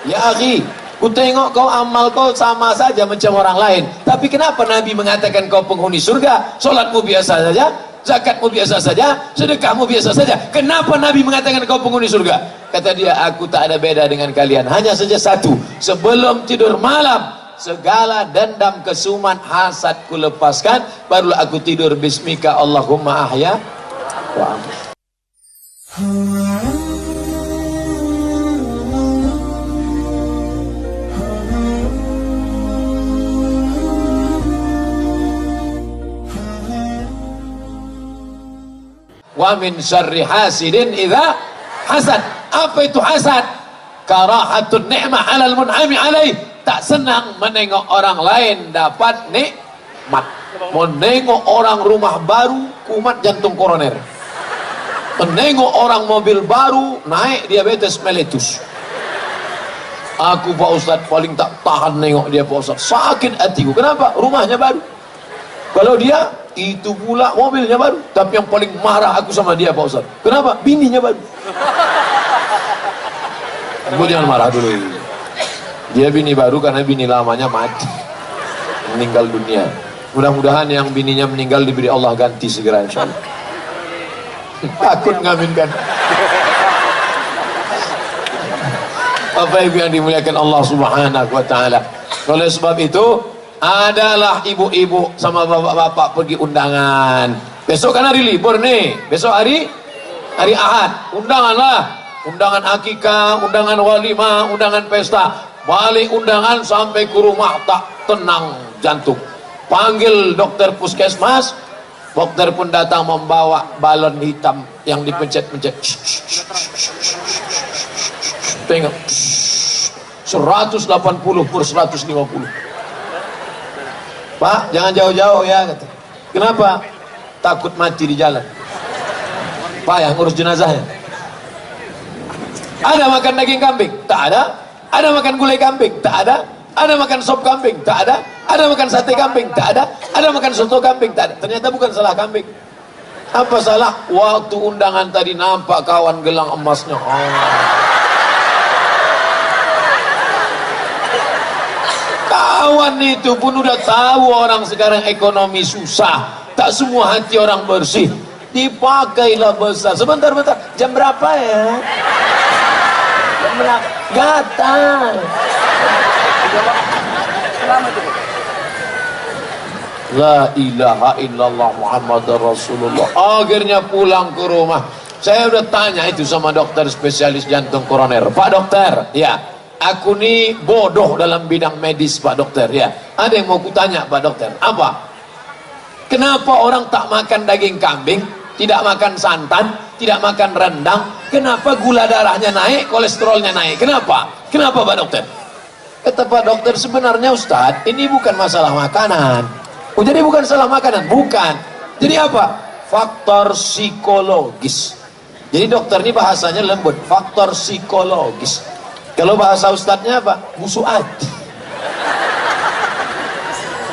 Ya akhi, ku tengok kau amal kau sama saja macam orang lain, tapi kenapa Nabi mengatakan kau penghuni surga? Solatmu biasa saja, zakatmu biasa saja, sedekahmu biasa saja. Kenapa Nabi mengatakan kau penghuni surga? Kata dia, aku tak ada beda dengan kalian, hanya saja satu, sebelum tidur malam segala dendam, kesuman, hasad ku lepaskan, barulah aku tidur bismika Allahumma ahya wa amut. Wa min syarri hasidin idza hasad. Apa itu hasad? Karahatun ni'mah 'alal mun'ami 'alaih. Tak senang menengok orang lain dapat nikmat. Menengok orang rumah baru kumat jantung koroner. Menengok orang mobil baru naik diabetes meletus. Aku Pak Ustadz paling tak tahan nengok dia Pak Ustadz. Sakit hatiku. Kenapa? Rumahnya baru. Kalau dia itu pula mobilnya baru. Tapi yang paling marah aku sama dia Pak Ustadz. Kenapa? Bininya baru. Gue jangan marah dulu. Dia bini baru karena bini lamanya mati, meninggal dunia. Mudah-mudahan yang bininya meninggal diberi Allah ganti segera insyaallah. Takut ngaminkan. Bapak Ibu yang dimuliakan Allah Subhanahu wa taala. Oleh sebab itu, adalah ibu-ibu sama bapak-bapak pergi undangan. Besok kan hari libur nih. Besok hari Ahad. Undanganlah. Undangan akikah, undangan walimah, undangan pesta. Balik undangan sampai ke rumah tak tenang jantung. Panggil dokter puskesmas, dokter pun datang membawa balon hitam yang dipencet-pencet. Tengok, 180 per 150. Pak, jangan jauh-jauh ya, kata. Kenapa? Takut mati di jalan. Pak yang ngurus jenazahnya. Ada makan daging kambing? Tak ada. Ada makan gulai kambing? Tak ada. Ada makan sop kambing? Tak ada. Ada makan sate kambing? Tak ada. Ada makan soto kambing? Tak ada. Ternyata bukan salah kambing. Apa salah? Waktu undangan tadi nampak kawan gelang emasnya. Kawan itu pun udah tahu orang sekarang ekonomi susah. Tak semua hati orang bersih. Dipakailah besar. Sebentar. Jam berapa ya? Gatal. La ilaha illallah Muhammadar Rasulullah. Akhirnya pulang ke rumah. Saya udah tanya itu sama dokter spesialis jantung koroner. Pak dokter, ya, aku nih bodoh dalam bidang medis Pak dokter, ya. Ada yang mau kutanya Pak dokter. Apa? Kenapa orang tak makan daging kambing, tidak makan santan, tidak makan rendang? Kenapa gula darahnya naik, kolesterolnya naik? Kenapa? Kenapa Pak dokter? Kata Pak dokter, sebenarnya Ustadz, ini bukan masalah makanan. Oh, jadi bukan salah makanan? Bukan. Jadi apa? Faktor psikologis. Jadi dokter ini bahasanya lembut. Faktor psikologis. Kalau bahasa Ustadznya apa? Musuh hati.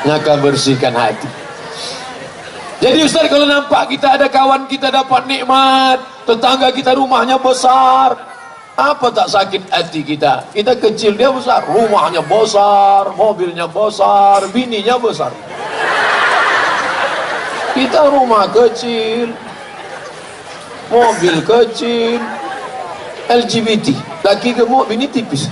Maka bersihkan hati. Jadi Ustaz, kalau nampak kita ada kawan kita dapat nikmat, tetangga kita rumahnya besar, apa tak sakit hati kita? Kita kecil, dia besar, rumahnya besar, mobilnya besar, bininya besar. Kita rumah kecil, mobil kecil, LGBT, laki gemuk, bini tipis.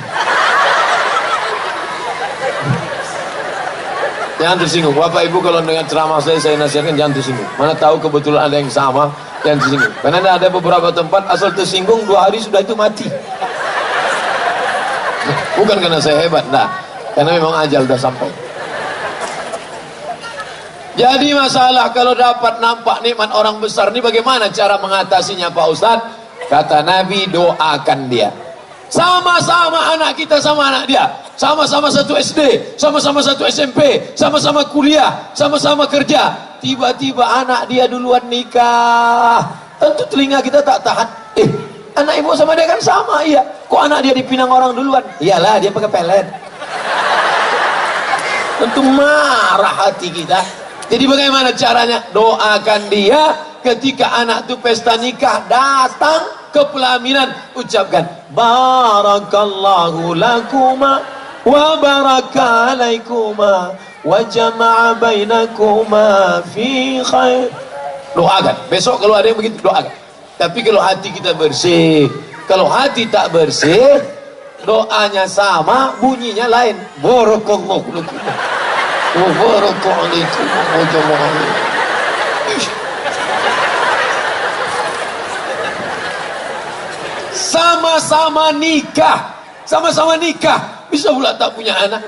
Jangan tersinggung. Bapak Ibu kalau dengan ceramah saya nasihatkan jangan tersinggung. Mana tahu kebetulan ada yang sama, jangan tersinggung. Karena ada beberapa tempat asal tersinggung 2 hari sudah itu mati. Bukan karena saya hebat, nah, karena memang ajal sudah sampai. Jadi masalah kalau dapat nampak nikmat orang besar ini bagaimana cara mengatasinya Pak Ustadz? Kata Nabi, doakan dia. Sama-sama anak kita sama anak dia. Sama-sama satu SD, sama-sama satu SMP, sama-sama kuliah, sama-sama kerja. Tiba-tiba anak dia duluan nikah. Tentu telinga kita tak tahan. Anak ibu sama dia kan sama, iya. Kok anak dia dipinang orang duluan? Iyalah, dia pakai pelet. Tentu marah hati kita. Jadi bagaimana caranya? Doakan dia ketika anak itu pesta nikah datang. kepelaminan, ucapkan barakallahu lakuma wa baraka alaikuma wa jama'a bainakuma fi khair. Doakan. Besok kalau ada yang begitu, doakan. Tapi kalau hati kita bersih, kalau hati tak bersih, doanya sama, bunyinya lain. Barakallahu lakum wa baraka alaikum wa jama'a. Sama-sama nikah, bisa pula tak punya anak.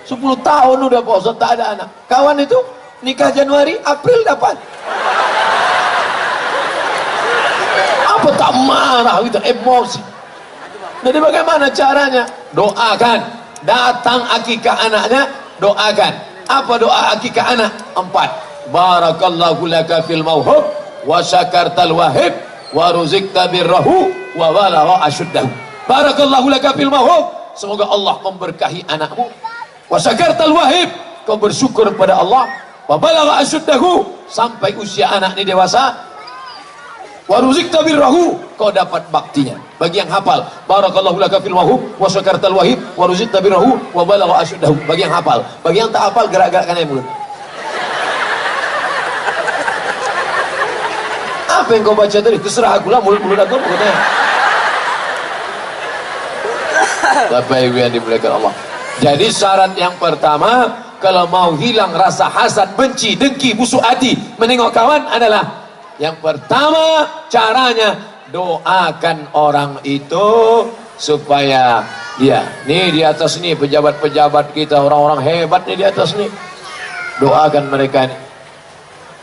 10 tahun udah Pak Ustaz tak ada anak. Kawan itu nikah Januari, April dapat. Apa tak marah gitu, emosi. Jadi bagaimana caranya? Doakan. Datang akikah anaknya, doakan. Apa doa akikah anak? 4. Barakallahu laka fil mauhub wa syakartal wahib wa ruzikta birrahu wa balagha asyuddahu. Barakallahu laka fil mauhub, semoga Allah memberkahi anakmu. Wa syakartal wahib, kau bersyukur kepada Allah. Wa balagha asyuddahu, sampai usia anak ini dewasa. Wa ruzikta birrahu, kau dapat baktinya. Bagi yang hafal, barakallahu laka fil mauhub wa syakartal wahib wa ruzikta birrahu wa balagha asyuddahu. Bagi yang hafal. Bagi yang tak hafal, gerak-gerakkan aja mulut. Apa yang kau baca tadi? Terserah aku lah, mulut-mulut aku pokoknya. Bapak Ibu yang dimuliakan Allah. Jadi syarat yang pertama, kalau mau hilang rasa hasad, benci, dengki, busuk hati menengok kawan adalah, yang pertama caranya doakan orang itu supaya dia, nih di atas nih pejabat-pejabat kita, orang-orang hebat nih di atas nih, doakan mereka nih.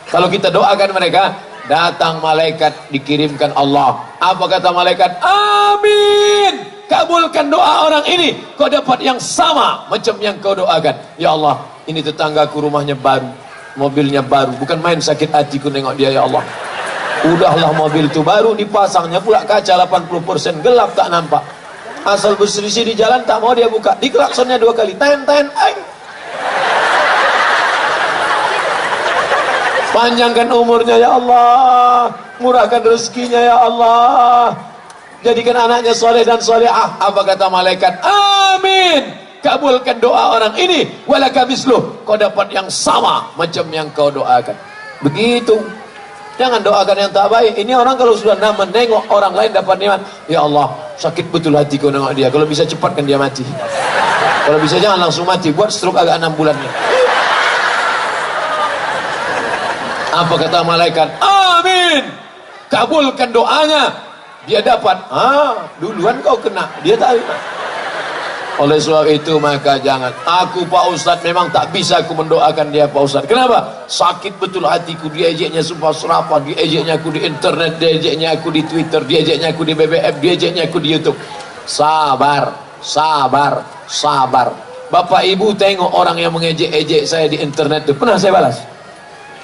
Kalau kita doakan mereka, datang malaikat, dikirimkan Allah. Apa kata malaikat? Amin, kabulkan doa orang ini, kau dapat yang sama macam yang kau doakan. Ya Allah, ini tetanggaku rumahnya baru, mobilnya baru, bukan main sakit hatiku nengok dia. Ya Allah, udahlah mobil itu baru, dipasangnya pula kaca 80% gelap, tak nampak. Asal berselisih di jalan tak mau dia buka, diklaksonnya 2 kali, ten. Panjangkan umurnya ya Allah, murahkan rezekinya ya Allah, jadikan anaknya soleh dan solehah. Apa kata malaikat? Amin, kabulkan doa orang ini, walaka misluh, kau dapat yang sama macam yang kau doakan. Begitu. Jangan doakan yang tak baik. Ini orang kalau sudah menengok orang lain dapat nikmat, ya Allah, sakit betul hatiku nengok dia, kalau bisa cepatkan dia mati. Kalau bisa jangan langsung mati, buat stroke agak 6 bulan nih. Apa kata malaikat? Amin, kabulkan doanya, dia dapat. Duluan kau kena, dia tak kena. Oleh sebab itu maka jangan. Aku Pak Ustadz memang tak bisa aku mendoakan dia Pak Ustadz. Kenapa? Sakit betul hatiku, diejeknya sumpah serapah, diejeknya aku di internet, diejeknya aku di Twitter, diejeknya aku di BBM, diejeknya aku di YouTube. Sabar. Bapak Ibu tengok orang yang mengejek-ejek saya di internet itu, pernah saya balas?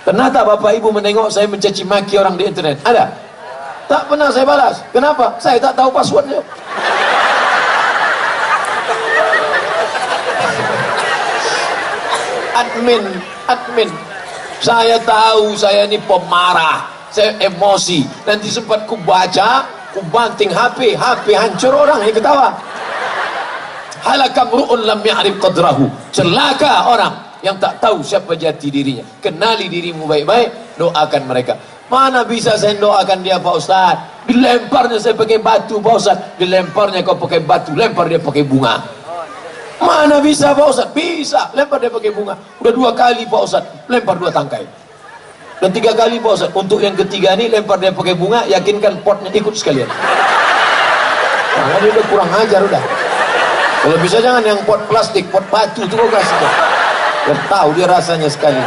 Pernah tak Bapak Ibu menengok saya mencaci maki orang di internet? Ada? Tak pernah saya balas. Kenapa? Saya tak tahu passwordnya. Admin. Saya tahu saya ini pemarah, saya emosi. Nanti sempat ku baca, ku banting HP hancur orang yang ketawa. Halakam ru'un lam ya'rif qadrahu. Celaka orang yang tak tahu siapa jati dirinya. Kenali dirimu baik-baik, doakan mereka. Mana bisa saya doakan dia Pak Ustaz? Dilemparnya saya pakai batu Pak Ustaz. Dilemparnya kau pakai batu, lempar dia pakai bunga. Mana bisa Pak Ustaz? Bisa, lempar dia pakai bunga. Udah 2 kali Pak Ustaz, lempar 2 tangkai. Dan 3 kali Pak Ustaz. Untuk yang ketiga ini lempar dia pakai bunga, yakinkan potnya ikut sekalian. Nah, dia udah kurang ajar udah. Kalau bisa jangan yang pot plastik, pot batu itu kau kasih. Biar tahu dia rasanya sekali.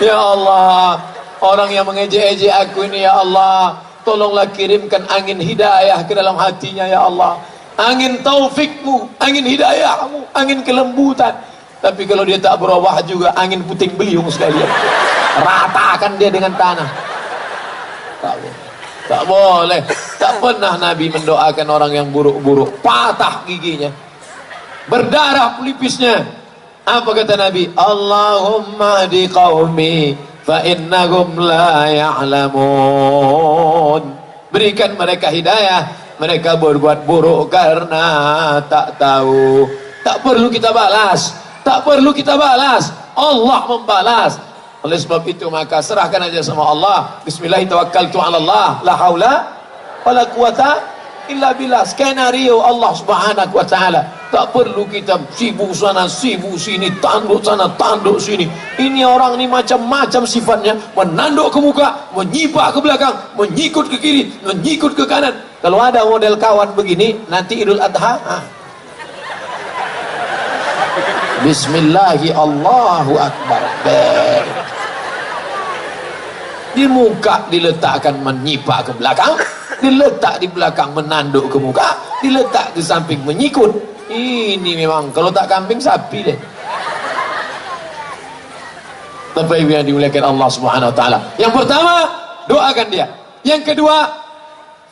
Ya Allah, orang yang mengejek-ejek aku ini ya Allah, tolonglah kirimkan angin hidayah ke dalam hatinya ya Allah. Angin taufikmu, angin hidayahmu, angin kelembutan. Tapi kalau dia tak berubah juga, angin puting beliung sekalian. Ratakan dia dengan tanah. Tak boleh. Tak pernah Nabi mendoakan orang yang buruk-buruk, patah giginya, berdarah pelipisnya. Apa kata Nabi? Allahumma hdi qaumi fa innahum la ya'lamun. Berikan mereka hidayah, mereka berbuat buruk karena tak tahu. Tak perlu kita balas, tak perlu kita balas, Allah membalas. Oleh sebab itu maka serahkan aja sama Allah. Bismillahirrahmanirrahim, tawakkaltu 'ala Allah, la haula wala quwata illa billah. Skenario Allah Subhanahu wa taala. Tak perlu kita sibuk sana sibuk sini, tanduk sana tanduk sini. Ini orang ini macam-macam sifatnya, menanduk ke muka, menyipak ke belakang, menyikut ke kiri, menyikut ke kanan. Kalau ada model kawan begini, nanti Idul Adha, Bismillahi Allahu Akbar. Di muka diletakkan menyipak ke belakang, diletak di belakang menanduk ke muka, diletak di samping menyikut. Ini memang kalau tak kambing sapi deh. Bapak Ibu yang dimuliakan Allah Subhanahu wa taala. Yang pertama, doakan dia. Yang kedua,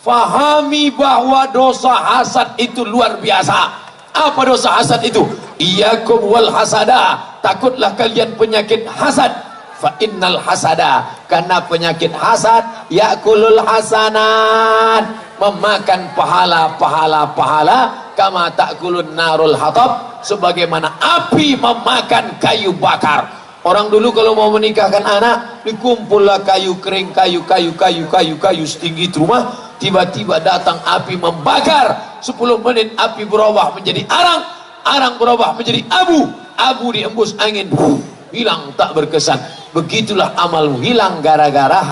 fahami bahwa dosa hasad itu luar biasa. Apa dosa hasad itu? Iyyakum wal hasada, takutlah kalian penyakit hasad. Fa innal hasada, karena penyakit hasad yakulul hasanat, memakan pahala, kama takulun narul hatab, sebagaimana api memakan kayu bakar. Orang dulu kalau mau menikahkan anak, dikumpullah kayu kering, kayu setinggi rumah, tiba-tiba datang api membakar. 10 menit api berubah menjadi arang berubah menjadi abu diembus angin, hilang tak berkesan. Begitulah amalmu hilang gara-gara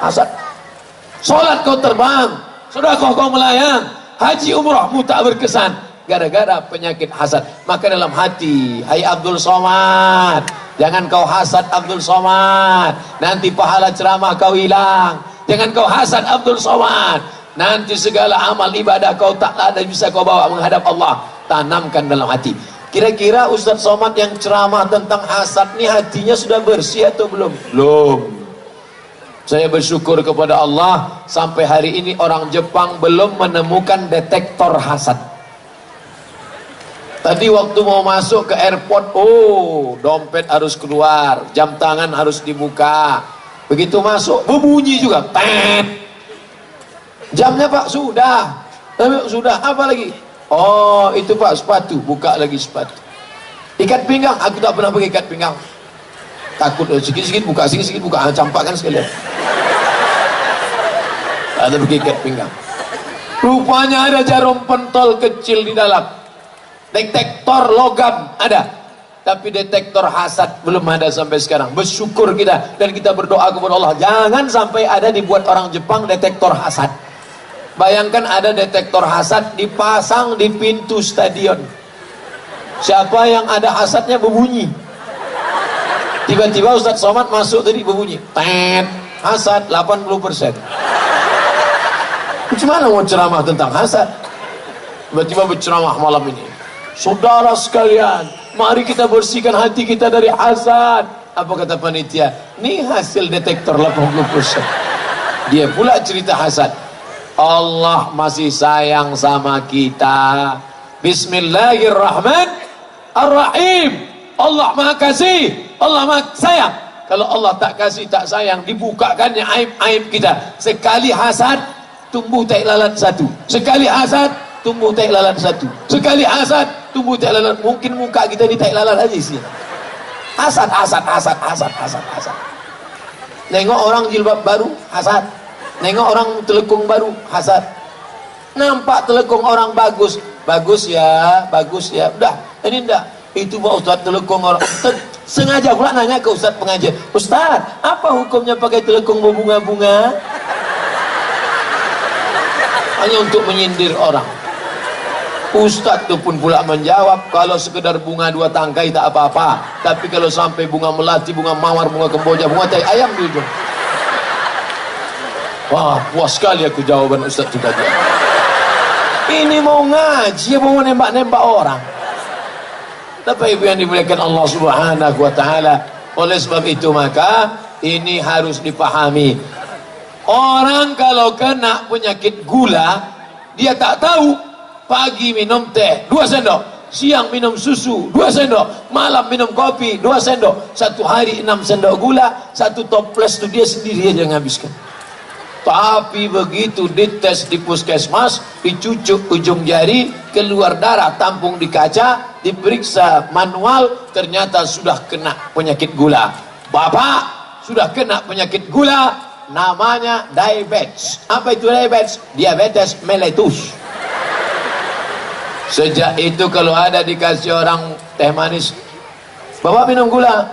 hasad. Salat kau terbang, sedekah kau melayang, haji umrahmu tak berkesan gara-gara penyakit hasad. Maka dalam hati, hai Abdul Somad, jangan kau hasad Abdul Somad, nanti pahala ceramah kau hilang. Jangan kau hasad Abdul Somad, nanti segala amal ibadah kau tak ada bisa kau bawa menghadap Allah. Tanamkan dalam hati. Kira-kira Ustadz Somad yang ceramah tentang hasad ini hatinya sudah bersih atau belum? Belum. Saya bersyukur kepada Allah, sampai hari ini orang Jepang belum menemukan detektor hasad. Tadi waktu mau masuk ke airport, dompet harus keluar, jam tangan harus dibuka. Begitu masuk, berbunyi juga. Tet. Jamnya Pak sudah. Sudah, apa lagi? Oh itu Pak sepatu, buka lagi sepatu. Ikat pinggang, aku tak pernah pakai ikat pinggang. Takut sikit-sikit buka, campakkan sekalian. Ada pakai ikat pinggang. Rupanya ada jarum pentol kecil di dalam. Detektor logam ada, tapi detektor hasad belum ada sampai sekarang. Bersyukur kita dan kita berdoa kepada Allah, jangan sampai ada dibuat orang Jepang detektor hasad. Bayangkan ada detektor hasad dipasang di pintu stadion. Siapa yang ada hasadnya berbunyi. Tiba-tiba Ustadz Somad masuk tadi berbunyi. Tet, hasad 80%. Gimana mau ceramah tentang hasad? Tiba-tiba berceramah malam ini. Saudara sekalian, mari kita bersihkan hati kita dari hasad. Apa kata panitia? Ini hasil detektor 80%. Dia pula cerita hasad. Allah masih sayang sama kita. Bismillahirrahmanirrahim. Allah maha kasih, Allah maha sayang. Kalau Allah tak kasih tak sayang, dibukakannya aib-aib kita. Sekali hasad tumbuh tai lalat satu, sekali hasad tumbuh tai lalat satu, sekali hasad tumbuh tai lalat. Mungkin muka kita di tai lalat aja sih. Hasad. Nengok orang jilbab baru, hasad. Nengok orang telekung baru, hasad. Nampak telekung orang bagus ya. Udah, ini enggak. Itu Pak Ustadz telekung orang. Sengaja pula nanya ke Ustadz pengajian. Ustadz, apa hukumnya pakai telekung berbunga-bunga? Hanya untuk menyindir orang. Ustadz itu pun pula menjawab, kalau sekedar bunga 2 tangkai tak apa-apa, tapi kalau sampai bunga melati, bunga mawar, bunga kemboja, bunga tai ayam di ujung. Wah, puas sekali aku jawaban Ustadz itu tadi. Ini mau ngaji, mau nembak-nembak orang. Tapi ibu yang dimuliakan Allah Subhanahu wa taala, oleh sebab itu maka ini harus dipahami. Orang kalau kena penyakit gula, dia tak tahu, pagi minum teh 2 sendok, siang minum susu 2 sendok, malam minum kopi 2 sendok, 1 hari 6 sendok gula, 1 toples itu dia sendiri aja menghabiskan. Tapi begitu dites di puskesmas, dicucuk ujung jari, keluar darah, tampung di kaca, diperiksa manual, ternyata sudah kena penyakit gula. Bapak sudah kena penyakit gula, namanya diabetes. Apa itu diabetes? Diabetes mellitus. Sejak itu kalau ada dikasih orang teh manis, Bapak minum gula,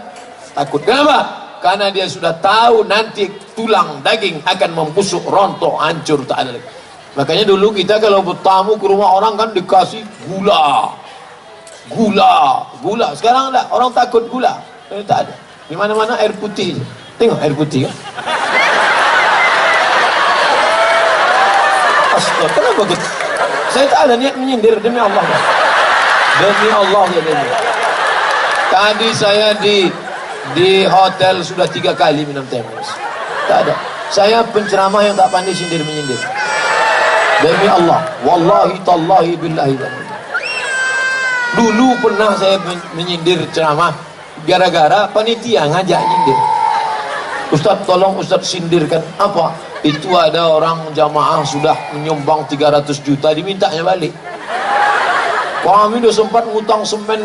takut. Kenapa? Karena dia sudah tahu nanti tulang daging akan membusuk, rontok, hancur, tak ada lagi. Makanya dulu kita kalau bertamu ke rumah orang kan dikasih gula, gula. Sekarang enggak, orang takut gula. Tak ada. Di mana-mana air putih. Tengok air putih kan. Astaga, kenapa gitu? Saya tak ada niat menyindir, demi Allah. Demi Allah ya demi. Tadi saya di hotel sudah 3 kali minum teh manis. Tak ada. Saya penceramah yang tak pandai sindir menyindir. Demi Allah, wallahi tallahi billahi. Dulu pernah saya menyindir ceramah gara-gara panitia ngajak nyindir. Ustaz tolong Ustaz sindirkan. Apa? Itu ada orang jamaah sudah menyumbang 300 juta dimintanya balik. Kami udah sempat ngutang semen,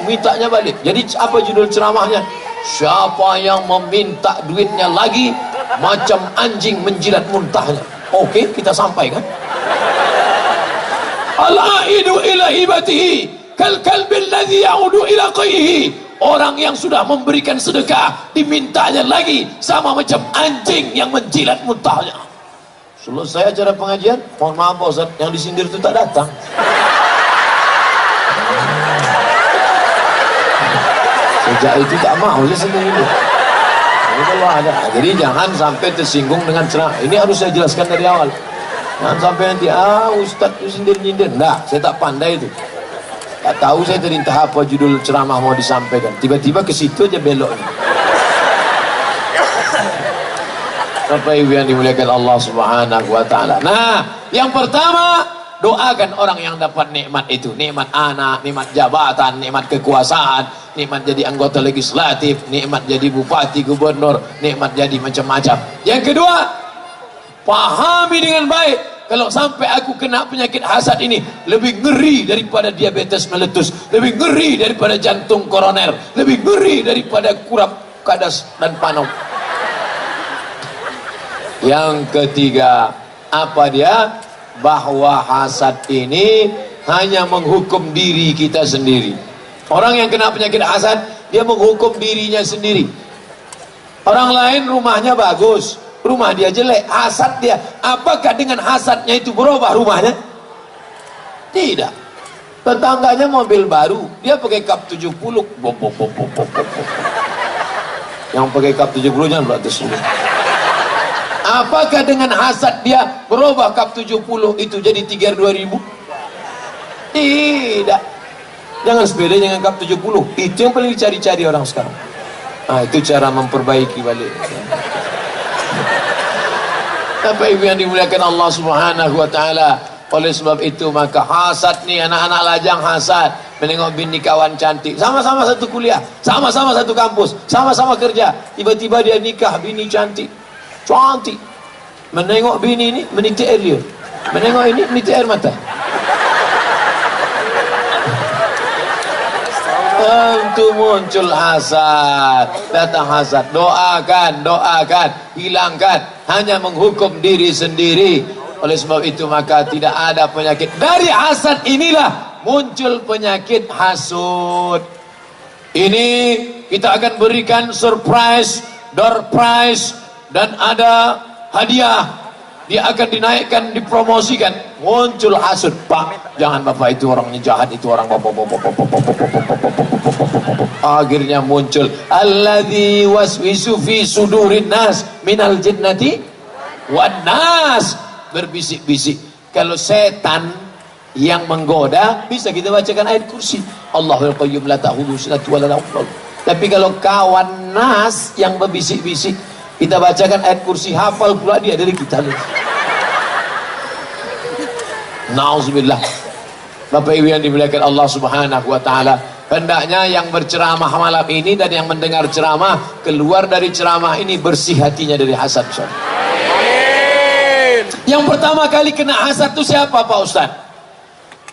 mintanya balik. Jadi apa judul ceramahnya? Siapa yang meminta duitnya lagi, macam anjing menjilat muntahnya. Oke, kita sampaikan. Al-aidu ila hibatihi kal kalbil ladzi ya'udu ila qayhi. Orang yang sudah memberikan sedekah dimintanya lagi sama macam anjing yang menjilat muntahnya. Selesai acara pengajian, mohon maaf Pak Ustaz, yang disindir itu tak datang. Sejak itu tak mau saya sendiri. Kalau ada, jadi jangan sampai tersinggung dengan ceramah. Ini harus saya jelaskan dari awal. Jangan sampai nanti Ustaz itu sindir-nyindir. Enggak, saya tak pandai itu. Tak tahu saya tadi entah apa judul ceramah mau disampaikan. Tiba-tiba ke situ aja belok. Bapak Ibu yang dimuliakan Allah Subhanahu wa taala. Nah, yang pertama, doakan orang yang dapat nikmat itu, nikmat anak, nikmat jabatan, nikmat kekuasaan, nikmat jadi anggota legislatif, nikmat jadi bupati, gubernur, nikmat jadi macam-macam. Yang kedua, pahami dengan baik, kalau sampai aku kena penyakit hasad ini, lebih ngeri daripada diabetes meletus, lebih ngeri daripada jantung koroner, lebih ngeri daripada kurap kadas dan panom. Yang ketiga, apa dia? Bahwa hasad ini hanya menghukum diri kita sendiri. Orang yang kena penyakit hasad, dia menghukum dirinya sendiri. Orang lain rumahnya bagus, rumah dia jelek, hasad dia. Apakah dengan hasadnya itu berubah rumahnya? Tidak. Tetangganya mobil baru, dia pakai kap 70. Yang pakai kap 70 jangan berarti sini. Apakah dengan hasad dia berubah kap 70 itu jadi Tiger 2000? Tidak. Jangan sepeda dengan kap 70. Itu yang paling dicari-cari orang sekarang. Itu cara memperbaiki balik. Bapak Ibu yang dimuliakan Allah Subhanahu wa taala. Oleh sebab itu maka hasad nih, anak-anak lajang hasad menengok bini kawan cantik, sama-sama satu kuliah, sama-sama satu kampus, sama-sama kerja, tiba-tiba dia nikah bini cantik, menengok bini ini menitik air liur, menengok ini menitik air mata. Tentu muncul hasad, datang hasad. Doakan, hilangkan, hanya menghukum diri sendiri. Oleh sebab itu maka tidak ada penyakit. Dari hasad inilah muncul penyakit hasud. Ini kita akan berikan surprise, door prize, dan ada hadiah. Dia akan dinaikkan, dipromosikan. Muncul hasud. Pak, jangan Bapak, itu orangnya jahat, itu orang akhirnya muncul alladzi waswisu fi sudurin nas minal jinnati wan nas. Berbisik-bisik. Kalau setan yang menggoda, bisa kita bacakan ayat kursi, Allahul qayyum la ta'khudhuhu sinatun wa la nawm. Tapi kalau kawan nas yang berbisik-bisik, kita bacakan ayat kursi, hafal pula dia dari kita. Nauzubillah. Bapak Ibu yang dimuliakan Allah Subhanahu wa taala, hendaknya yang berceramah malam ini dan yang mendengar ceramah keluar dari ceramah ini bersih hatinya dari hasad. Amin. Yang pertama kali kena hasad itu siapa Pak Ustaz?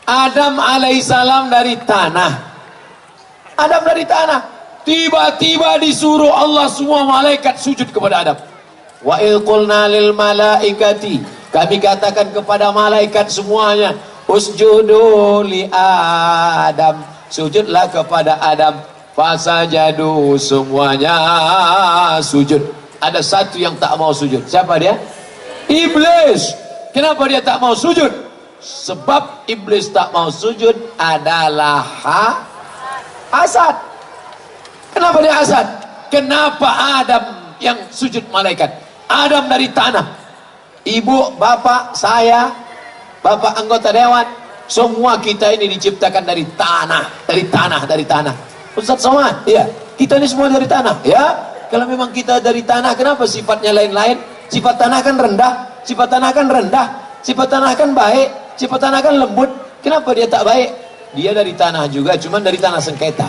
Adam alaihissalam dari tanah. Adam dari tanah. Tiba-tiba disuruh Allah semua malaikat sujud kepada Adam. Wa il qulna lil malaikati, kami katakan kepada malaikat semuanya, usjudu li Adam, sujudlah kepada Adam. Fasajadu, semuanya sujud. Ada satu yang tak mau sujud. Siapa dia? Iblis. Kenapa dia tak mau sujud? Sebab iblis tak mau sujud adalah hasad. Kenapa dia hasad? Kenapa Adam yang sujud malaikat? Adam dari tanah. Ibu, bapak, saya, bapak anggota dewan, semua kita ini diciptakan dari tanah, dari tanah. Ustaz Somad, ya, kita ini semua dari tanah, ya. Kalau memang kita dari tanah, kenapa sifatnya lain-lain? Sifat tanah kan rendah, sifat tanah kan rendah, sifat tanah kan baik, sifat tanah kan lembut. Kenapa dia tak baik? Dia dari tanah juga, cuman dari tanah sengketa.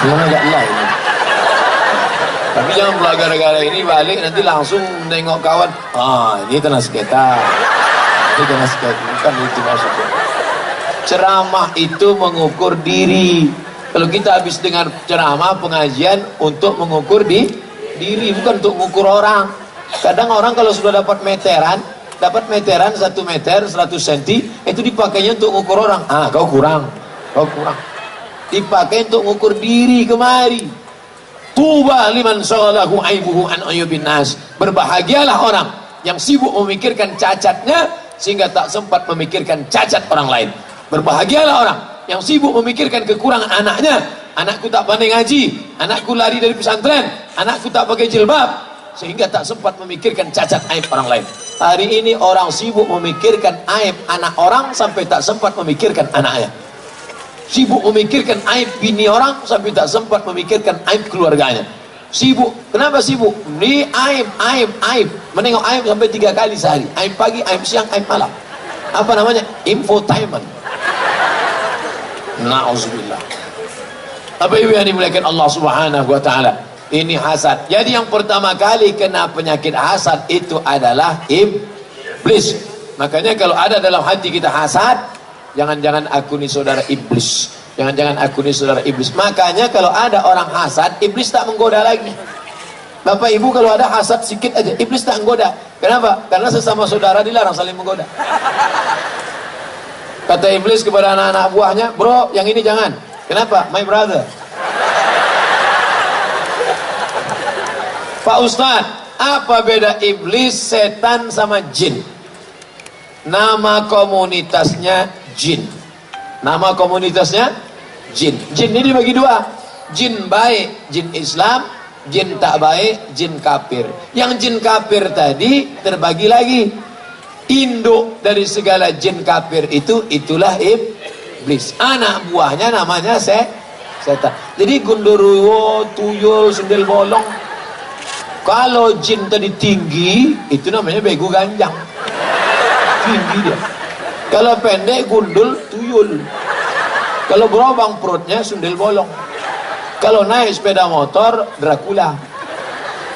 Yang agak lain. Tapi jangan pula gara-gara ini balik nanti langsung nengok kawan. Ini tanah sengketa. Ini tanah sengketa. Bukan itu maksudnya. Ceramah itu mengukur diri. Kalau kita habis dengar ceramah pengajian untuk mengukur diri, bukan untuk mengukur orang. Kadang orang kalau sudah dapat meteran 1 meter 100 cm, itu dipakainya untuk mengukur orang. Kau kurang. Dipakai untuk mengukur diri kemari. Tuba liman shaghalahu aibuhu an ayubin nas. Berbahagialah orang yang sibuk memikirkan cacatnya sehingga tak sempat memikirkan cacat orang lain. Berbahagialah orang yang sibuk memikirkan kekurangan anaknya. Anakku tak pandai ngaji, anakku lari dari pesantren, anakku tak pakai jilbab, sehingga tak sempat memikirkan cacat aib orang lain. Hari ini orang sibuk memikirkan aib anak orang sampai tak sempat memikirkan anaknya. Sibuk memikirkan aib bini orang sampai tak sempat memikirkan aib keluarganya. Sibuk. Kenapa sibuk? Ini aib. Menengok aib sampai 3 kali sehari. Aib pagi, aib siang, aib malam. Apa namanya? Infotainment. Na'udzubillah. Apa ibu yang dimuliakan Allah Subhanahu wa taala? Ini hasad. Jadi yang pertama kali kena penyakit hasad itu adalah iblis. Makanya kalau ada dalam hati kita hasad, jangan-jangan aku ni saudara iblis. Jangan-jangan aku ni saudara iblis. Makanya kalau ada orang hasad, iblis tak menggoda lagi. Bapak ibu kalau ada hasad sikit aja, iblis tak menggoda. Kenapa? Karena sesama saudara dilarang saling menggoda. Kata iblis kepada anak-anak buahnya, bro, yang ini jangan. Kenapa? My brother. Pak Ustadz, apa beda iblis, setan sama jin? Nama komunitasnya jin. Nama komunitasnya jin. Jin ini dibagi 2. Jin baik, jin Islam. Jin tak baik, jin kafir. Yang jin kafir tadi terbagi lagi. Induk dari segala jin kafir itulah iblis. Anak buahnya namanya setan. Jadi gundurwo, tuyul, sundel bolong. Kalau jin tadi tinggi, itu namanya begu ganjang. Tinggi dia. Kalau pendek gundul, tuyul. Kalau berobang perutnya sundel bolong. Kalau naik sepeda motor, Dracula.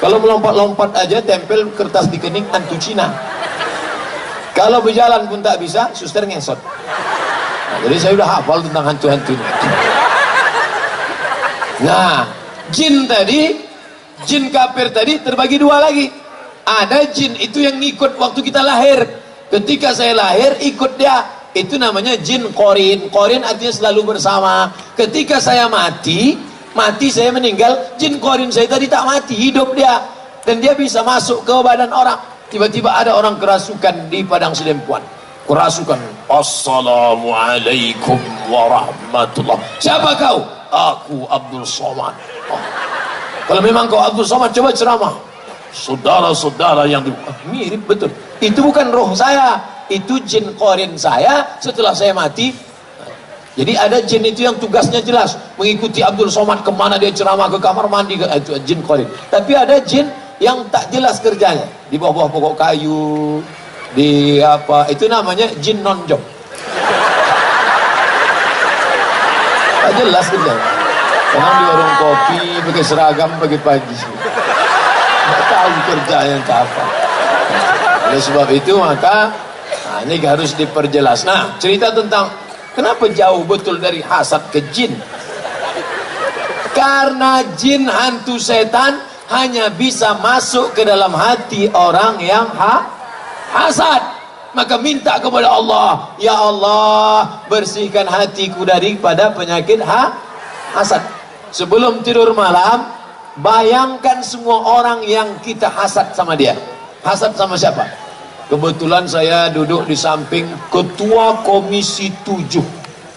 Kalau melompat-lompat aja tempel kertas di kening, hantu Cina. Kalau berjalan pun tak bisa, suster ngesot. Jadi saya udah hafal tentang hantu-hantunya. Nah, jin tadi, jin kafir tadi terbagi 2 lagi. Ada jin itu yang ngikut waktu kita lahir. Ketika saya lahir ikut dia. Itu namanya jin korin. Korin artinya selalu bersama. Ketika saya mati saya meninggal, jin korin saya tadi tak mati, hidup dia. Dan dia bisa masuk ke badan orang. Tiba-tiba ada orang kerasukan di padang Sedempuan. Kerasukan, Assalamualaikum warahmatullah. Siapa kau? Aku Abdul Somad. Kalau memang kau Abdul Somad, coba ceramah. Saudara-saudara yang mirip betul. Itu bukan roh saya, itu jin korin saya setelah saya mati. Jadi ada jin itu yang tugasnya jelas, mengikuti Abdul Somad kemana dia ceramah, ke kamar mandi, itu jin korin. Tapi ada jin yang tak jelas kerjanya, di bawah-bawah pokok kayu, di apa itu namanya jin nonjok. Tak jelas gitu. Kadang di warung kopi pakai seragam pagi-pagi, nggak tahu kerjanya apa. Oleh sebab itu maka ini harus diperjelas. Nah, cerita tentang kenapa jauh betul dari hasad ke jin. Karena jin hantu setan hanya bisa masuk ke dalam hati orang yang hasad. Maka minta kepada Allah, ya Allah, bersihkan hatiku daripada penyakit hasad. Sebelum tidur malam, bayangkan semua orang yang kita hasad sama dia. Hasad sama siapa? Kebetulan saya duduk di samping ketua komisi 7.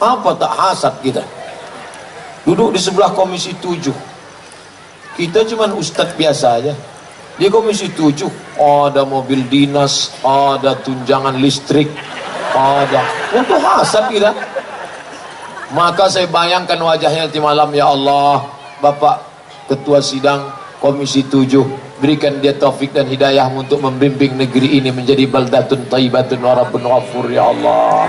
Apa tak hasad kita? Duduk di sebelah komisi 7. Kita cuman ustadz biasa aja. Di komisi 7 ada mobil dinas, ada tunjangan listrik, ada untuk hasad kita. Maka saya bayangkan wajahnya nanti malam, ya Allah, Bapak Ketua Sidang Komisi 7, berikan dia taufik dan hidayah untuk membimbing negeri ini menjadi baldatun thayyibatun wa rabbun ghafur, ya Allah.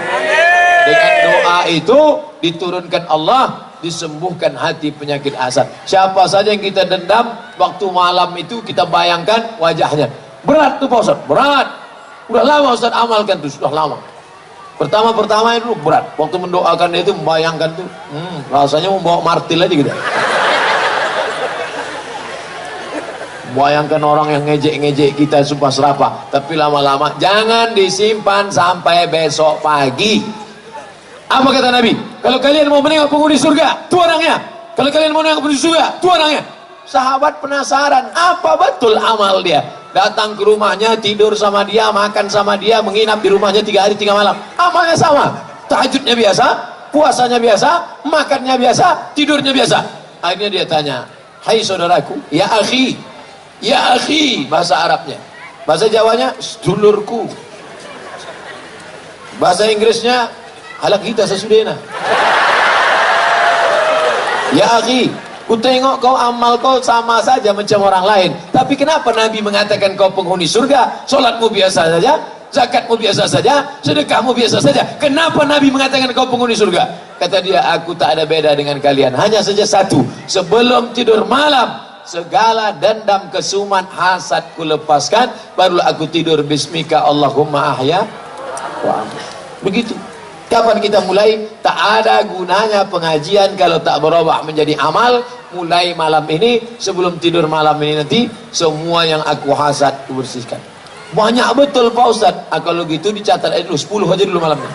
Dengan doa itu diturunkan Allah, disembuhkan hati penyakit hasad. Siapa saja yang kita dendam, waktu malam itu kita bayangkan wajahnya. Berat tuh Pak Ustaz, berat. Udah lama Ustaz amalkan tuh, sudah lama. Pertama-pertama itu berat. Waktu mendoakan dia itu membayangkan tuh, rasanya membawa martil aja gitu. Bayangkan orang yang ngejek-ngejek kita sumpah serapah, tapi lama-lama jangan disimpan sampai besok pagi. Apa kata Nabi? Kalau kalian mau menengok penghuni surga, itu orangnya. Kalau kalian mau menengok penghuni surga, itu orangnya. Sahabat penasaran, apa betul amal dia? Datang ke rumahnya, tidur sama dia, makan sama dia, menginap di rumahnya 3 hari 3 malam. Amalnya sama. Tahajudnya biasa, puasanya biasa, makannya biasa, tidurnya biasa. Akhirnya dia tanya, hai saudaraku, ya akhi, ya akhi, bahasa Arabnya. Bahasa Jawanya, sedulurku. Bahasa Inggrisnya, halak kita sesudena. Ya akhi, ku tengok kau amal kau sama saja macam orang lain, tapi kenapa Nabi mengatakan kau penghuni surga? Solatmu biasa saja, zakatmu biasa saja, sedekahmu biasa saja. Kenapa Nabi mengatakan kau penghuni surga? Kata dia, aku tak ada beda dengan kalian, hanya saja satu, sebelum tidur malam segala dendam, kesumat, hasad ku lepaskan, barulah aku tidur bismika Allahumma ahya wa amut. Begitu. Kapan kita mulai? Tak ada gunanya pengajian kalau tak berubah menjadi amal. Mulai malam ini, sebelum tidur malam ini nanti, semua yang aku hasad aku bersihkan. Banyak betul Pak Ustaz. Kalau gitu dicatat aja dulu, 10 aja dulu malamnya.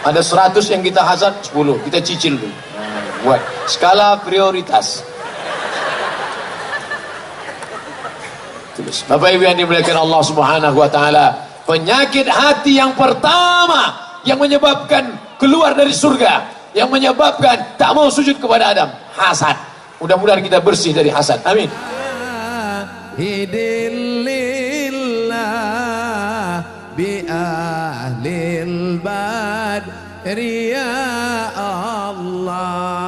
Ada 100 yang kita hasad, 10 kita cicil dulu. Buat skala prioritas. Terus, Bapak Ibu yang dimuliakan Allah Subhanahu wa taala, penyakit hati yang pertama yang menyebabkan keluar dari surga, yang menyebabkan tak mau sujud kepada Adam, hasad. Mudah-mudahan kita bersih dari hasad. Amin. Hidillillah bi ahlil badri ya Allah.